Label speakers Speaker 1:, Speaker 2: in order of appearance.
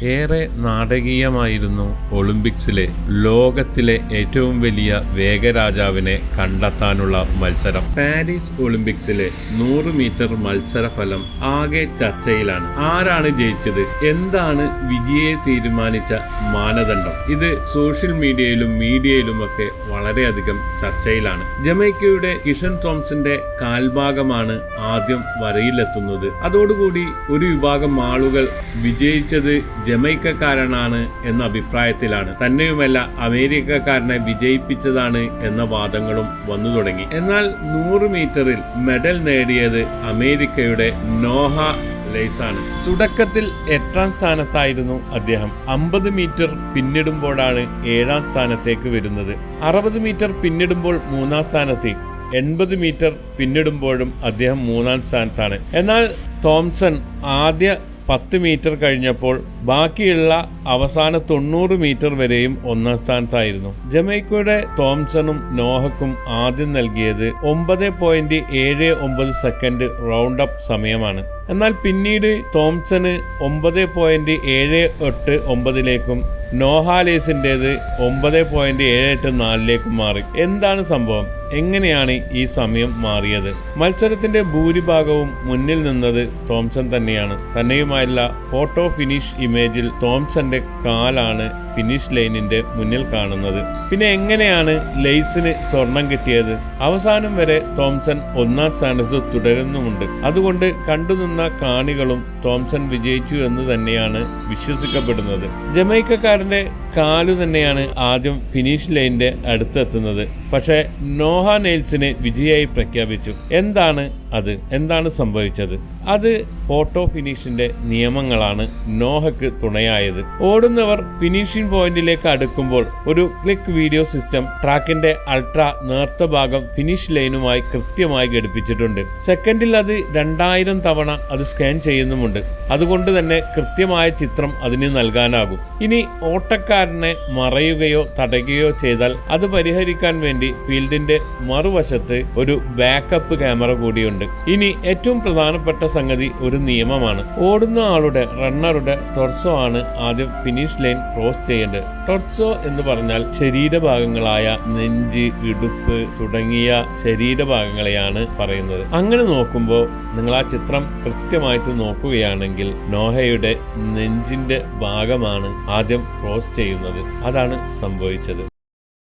Speaker 1: ഏറെ നാടകീയമായിരുന്നു ഒളിമ്പിക്സിലെ ലോകത്തിലെ ഏറ്റവും വലിയ വേഗരാജാവിനെ കണ്ടെത്താനുള്ള മത്സരം. പാരീസ് ഒളിമ്പിക്സിലെ 100 മീറ്റർ മത്സരഫലം ആകെ ചർച്ചയിലാണ്. ആരാണ് ജയിച്ചത്? എന്താണ് വിജയെ തീരുമാനിച്ച മാനദണ്ഡം? ഇത് സോഷ്യൽ മീഡിയയിലുമൊക്കെ വളരെയധികം ചർച്ചയിലാണ്. ജമൈക്കയുടെ കിഷൻ തോംസന്റെ കാൽഭാഗമാണ് ആദ്യം വരയിലെത്തുന്നത്. അതോടുകൂടി ഒരു വിഭാഗം ആളുകൾ വിജയിച്ചത് ജമൈക്കക്കാരനാണ് എന്ന അഭിപ്രായത്തിലാണ്. തന്നെയുമല്ല, അമേരിക്കക്കാരനെ വിജയിപ്പിച്ചതാണ് എന്ന വാദങ്ങളും വന്നു തുടങ്ങി. എന്നാൽ 100 മീറ്ററിൽ മെഡൽ നേടിയത് അമേരിക്കയുടെ നോഹ ലൈസാണ്. തുടക്കത്തിൽ 8ാം സ്ഥാനത്തായിരുന്നു അദ്ദേഹം. 50 മീറ്റർ പിന്നിടുമ്പോഴാണ് 7ാം സ്ഥാനത്തേക്ക് വരുന്നത്. 60 മീറ്റർ പിന്നിടുമ്പോൾ 3ാം സ്ഥാനത്ത്, 80 മീറ്റർ പിന്നിടുമ്പോഴും അദ്ദേഹം 3ാം സ്ഥാനത്താണ്. എന്നാൽ തോംസൺ ആദ്യ 10 മീറ്റർ കഴിഞ്ഞപ്പോൾ ബാക്കിയുള്ള അവസാന 90 മീറ്റർ വരെയും 1ാം സ്ഥാനത്തായിരുന്നു. ജമൈക്കയുടെ തോംസണും നോഹക്കും ആദ്യം നൽകിയത് 9.79 സെക്കൻഡ് റൗണ്ട് അപ്പ് സമയമാണ്. എന്നാൽ പിന്നീട് തോംസണ് 9.78 നോഹാലേസിൻ്റെത് 9.74 മാറി. എന്താണ് സംഭവം? എങ്ങനെയാണ് ഈ സമയം മാറിയത്? മത്സരത്തിന്റെ ഭൂരിഭാഗവും മുന്നിൽ നിന്നത് തോംസൺ തന്നെയാണ്. തന്നെയുമല്ല, ഫോട്ടോ ഫിനിഷ് ഇമേജിൽ തോംസന്റെ കാലാണ് ഫിനിഷ് ലൈനിന്റെ മുന്നിൽ കാണുന്നത്. പിന്നെ എങ്ങനെയാണ് ലെയ്സിന് സ്വർണം കിട്ടിയത്? അവസാനം വരെ തോംസൺ 1ാം സ്ഥാനത്ത് തുടരുന്നുമുണ്ട്. അതുകൊണ്ട് കണ്ടുനിന്ന കാണികളും തോംസൺ വിജയിച്ചു എന്ന് തന്നെയാണ് വിശ്വസിക്കപ്പെടുന്നത്. ജമൈക്കക്കാരന്റെ കാലു തന്നെയാണ് ആദ്യം ഫിനിഷ് ലൈനിന്റെ അടുത്തെത്തുന്നത്. പക്ഷേ നോഹ നെയിൽസിനെ വിജയായി പ്രഖ്യാപിച്ചു. എന്താണ് സംഭവിച്ചത്? അത് ഫോട്ടോ ഫിനിഷിന്റെ നിയമങ്ങളാണ് നോഹക്ക് തുണയായത്. ഓടുന്നവർ ഫിനിഷിംഗ് പോയിന്റിലേക്ക് അടുക്കുമ്പോൾ ഒരു ക്ലിക്ക് വീഡിയോ സിസ്റ്റം ട്രാക്കിന്റെ അൾട്രാ നേർത്ത ഭാഗം ഫിനിഷ് ലൈനുമായി കൃത്യമായി ഘടിപ്പിച്ചിട്ടുണ്ട്. സെക്കൻഡിൽ അത് 2000 തവണ അത് സ്കാൻ ചെയ്യുന്നുമുണ്ട്. അതുകൊണ്ട് തന്നെ കൃത്യമായ ചിത്രം അതിന് നൽകാനാകും. ഇനി ഓട്ടക്കാരനെ മറയുകയോ തടയുകയോ ചെയ്താൽ അത് പരിഹരിക്കാൻ വേണ്ടി ഫീൽഡിന്റെ മറുവശത്ത് ഒരു ബാക്കപ്പ് ക്യാമറ കൂടിയുണ്ട്. ഇനി ഏറ്റവും പ്രധാനപ്പെട്ട സംഗതി ഒരു നിയമമാണ്. ഓടുന്ന ആളുടെ റണ്ണറുടെ ടോർസോ ആണ് ആദ്യം ഫിനിഷ് ലൈൻ ക്രോസ് ചെയ്യേണ്ടത്. ടോർസോ എന്ന് പറഞ്ഞാൽ ശരീരഭാഗങ്ങളായ നെഞ്ച്, ഇടുപ്പ് തുടങ്ങിയ ശരീരഭാഗങ്ങളെയാണ് പറയുന്നത്. അങ്ങനെ നോക്കുമ്പോൾ നിങ്ങൾ ആ ചിത്രം കൃത്യമായിട്ട് നോക്കുകയാണെങ്കിൽ നോഹയുടെ നെഞ്ചിന്റെ ഭാഗമാണ് ആദ്യം ക്രോസ് ചെയ്യുന്നത്. അതാണ് സംഭവിച്ചത്.